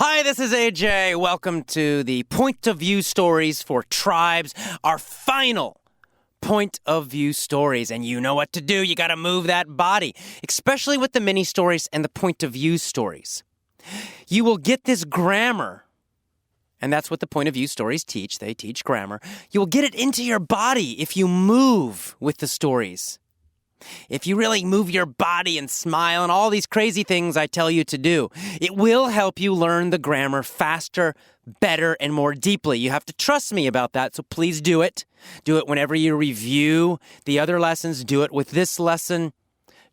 Hi, this is AJ. Welcome to the Point of View Stories for Tribes, our final Point of View Stories. And you know what to do. You got to move that body, especially with the mini stories and the Point of View stories. You will get this grammar, and that's what the Point of View stories teach. They teach grammar. You will get it into your body if you move with the stories. If you really move your body and smile and all these crazy things I tell you to do, it will help you learn the grammar faster, better, and more deeply. You have to trust me about that, so please do it. Do it whenever you review the other lessons. Do it with this lesson.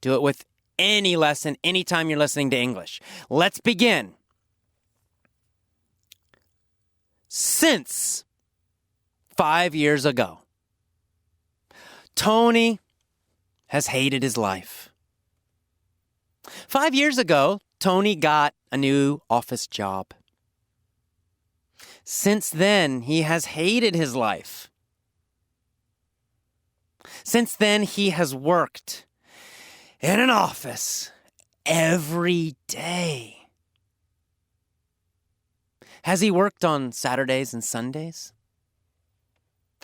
Do it with any lesson, anytime you're listening to English. Let's begin. Since 5 years ago, Tony has hated his life. 5 years ago, Tony got a new office job. Since then, he has hated his life. Since then, he has worked in an office every day. Has he worked on Saturdays and Sundays?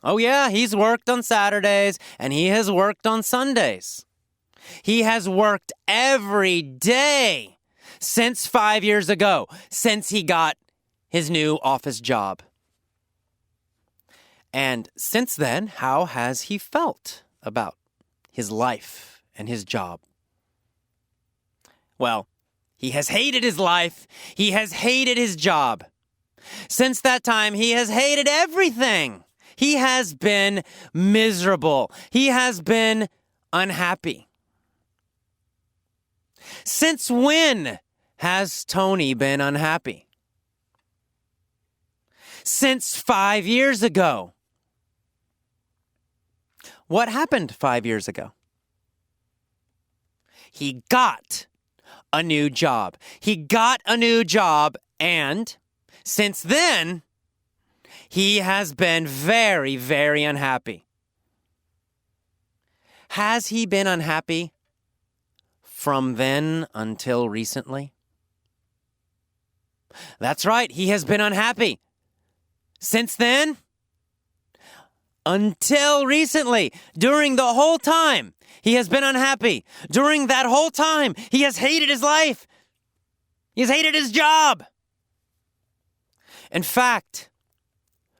Oh yeah, he's worked on Saturdays and he has worked on Sundays. He has worked every day since 5 years ago, since he got his new office job. And since then, how has he felt about his life and his job? Well, he has hated his life. He has hated his job. Since that time, he has hated everything. He has been miserable. He has been unhappy. Since when has Tony been unhappy? Since 5 years ago. What happened 5 years ago? He got a new job. He got a new job, and since then, he has been very, very unhappy. Has he been unhappy from then until recently? That's right, he has been unhappy. Since then, until recently, during the whole time, he has been unhappy. During that whole time, he has hated his life. He has hated his job. In fact,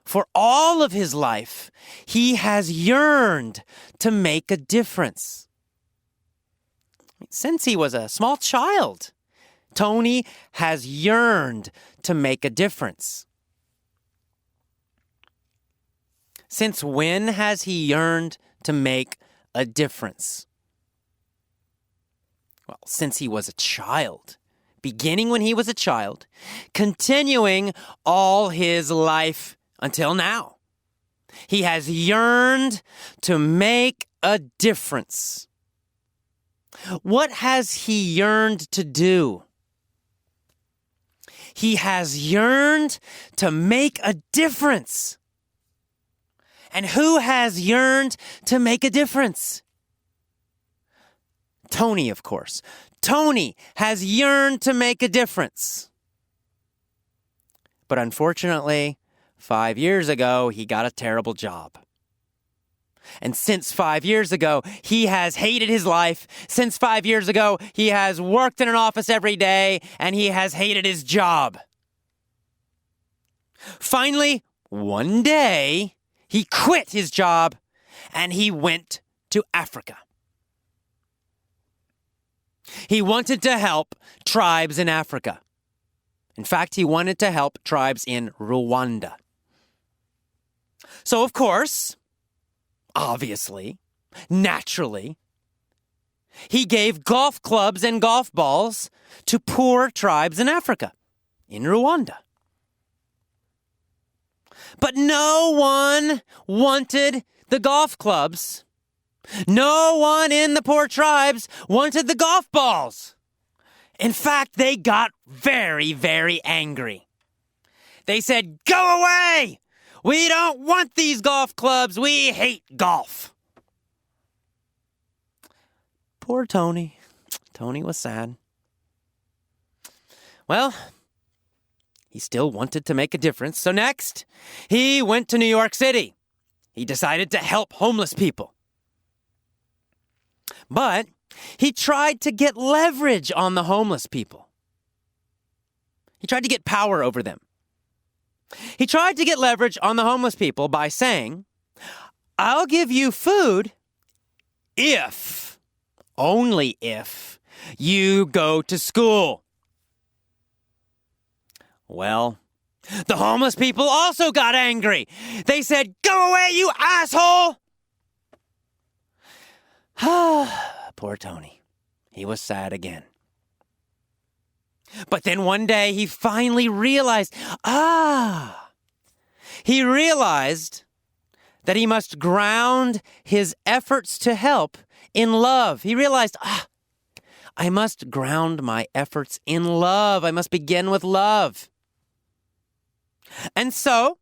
for all of his life, he has yearned to make a difference. Since he was a small child, Tony has yearned to make a difference. Since when has he yearned to make a difference? Well, since he was a child. Beginning when he was a child, continuing all his life until now. He has yearned to make a difference. What has he yearned to do? He has yearned to make a difference. And who has yearned to make a difference? Tony, of course. Tony has yearned to make a difference. But unfortunately, 5 years ago, he got a terrible job. And since 5 years ago, he has hated his life. Since 5 years ago, he has worked in an office every day, and he has hated his job. Finally, one day, he quit his job, and he went to Africa. He wanted to help tribes in Africa. In fact, he wanted to help tribes in Rwanda. So, of course, obviously, naturally, he gave golf clubs and golf balls to poor tribes in Africa, in Rwanda. But no one wanted the golf clubs. No one in the poor tribes wanted the golf balls. In fact, they got very, very angry. They said, "Go away! We don't want these golf clubs. We hate golf." Poor Tony. Tony was sad. Well, he still wanted to make a difference. So next, he went to New York City. He decided to help homeless people. But he tried to get leverage on the homeless people. He tried to get power over them. He tried to get leverage on the homeless people by saying, I'll give you food if, only if, you go to school. Well, the homeless people also got angry. They said, go away, you asshole! Poor Tony. He was sad again. But then one day he finally realized, he realized that he must ground his efforts to help in love. He realized, I must ground my efforts in love. I must begin with love. And so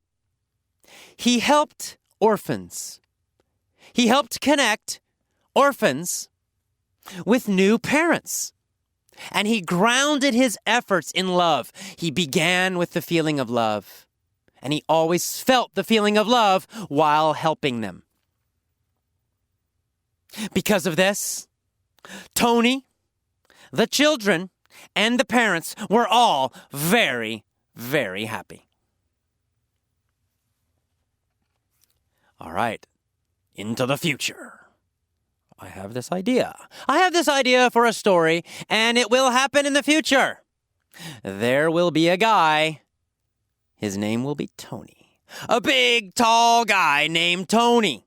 he helped orphans. He helped connect orphans with new parents. And he grounded his efforts in love. He began with the feeling of love. And he always felt the feeling of love while helping them. Because of this, Tony, the children, and the parents were all very, very happy. All right, into the future. I have this idea. I have this idea for a story, and it will happen in the future. There will be a guy. His name will be Tony. A big, tall guy named Tony.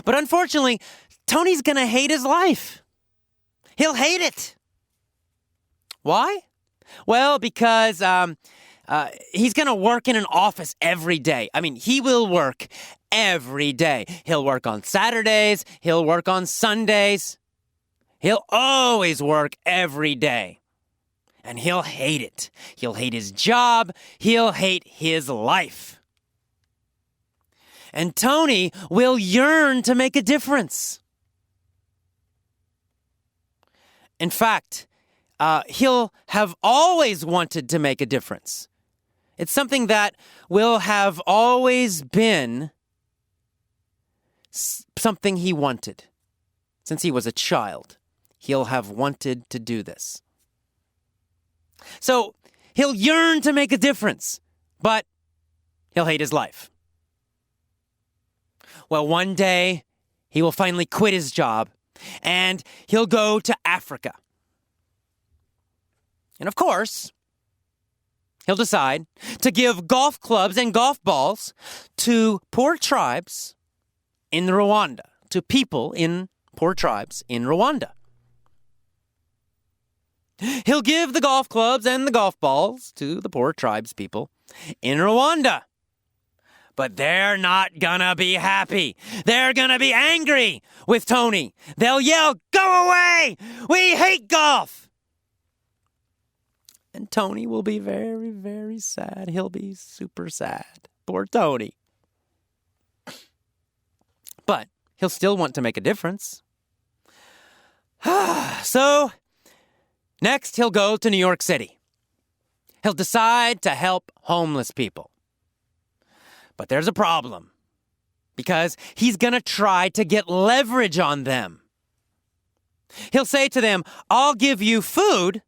But unfortunately, Tony's going to hate his life. He'll hate it. Why? Well, because he's going to work in an office every day. I mean, he will work every day. He'll work on Saturdays. He'll work on Sundays. He'll always work every day. And he'll hate it. He'll hate his job. He'll hate his life. And Tony will yearn to make a difference. In fact, he'll have always wanted to make a difference. It's something that will have always been something he wanted. Since he was a child, he'll have wanted to do this. So he'll yearn to make a difference, but he'll hate his life. Well, one day he will finally quit his job and he'll go to Africa. And of course, he'll decide to give golf clubs and golf balls to poor tribes in Rwanda, to people in poor tribes in Rwanda. He'll give the golf clubs and the golf balls to the poor tribes people in Rwanda. But they're not gonna be happy. They're gonna be angry with Tony. They'll yell, "Go away! We hate golf!" And Tony will be very, very sad. He'll be super sad. Poor Tony. But he'll still want to make a difference. So, next he'll go to New York City. He'll decide to help homeless people. But there's a problem, because he's going to try to get leverage on them. He'll say to them, "I'll give you food,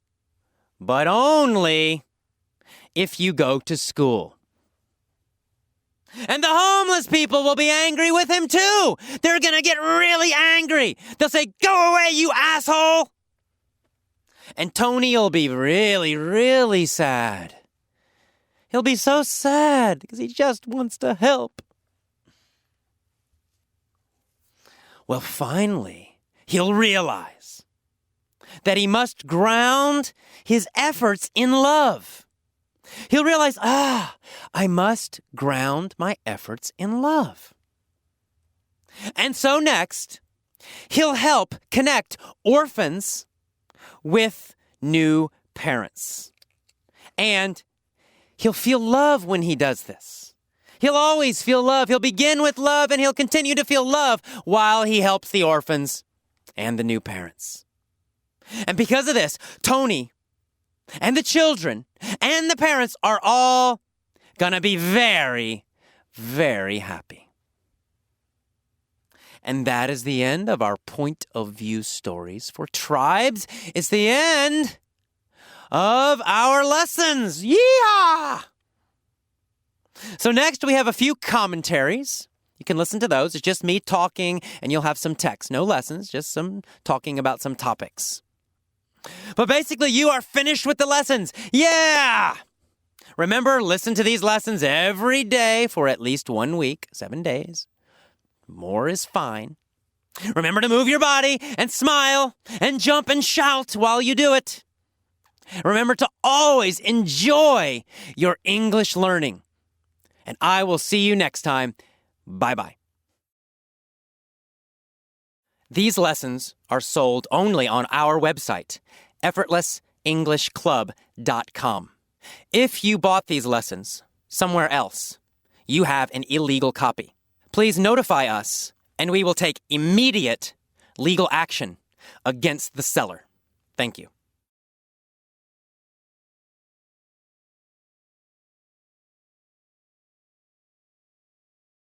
but only if you go to school." And the homeless people will be angry with him too. They're going to get really angry. They'll say, "Go away, you asshole." And Tony will be really, really sad. He'll be so sad because he just wants to help. Well, finally, he'll realize that he must ground his efforts in love. He'll realize, I must ground my efforts in love. And so next, he'll help connect orphans with new parents. And he'll feel love when he does this. He'll always feel love. He'll begin with love and he'll continue to feel love while he helps the orphans and the new parents. And because of this, Tony and the children and the parents are all gonna be very, very happy. And that is the end of our point of view stories for tribes. It's the end of our lessons. Yeehaw! So next we have a few commentaries. You can listen to those. It's just me talking, and you'll have some text. No lessons, just some talking about some topics. But basically, you are finished with the lessons. Yeah! Remember, listen to these lessons every day for at least 1 week, 7 days. More is fine. Remember to move your body and smile and jump and shout while you do it. Remember to always enjoy your English learning. And I will see you next time. Bye-bye. These lessons are sold only on our website, effortlessenglishclub.com. If you bought these lessons somewhere else, you have an illegal copy. Please notify us, and we will take immediate legal action against the seller. Thank you.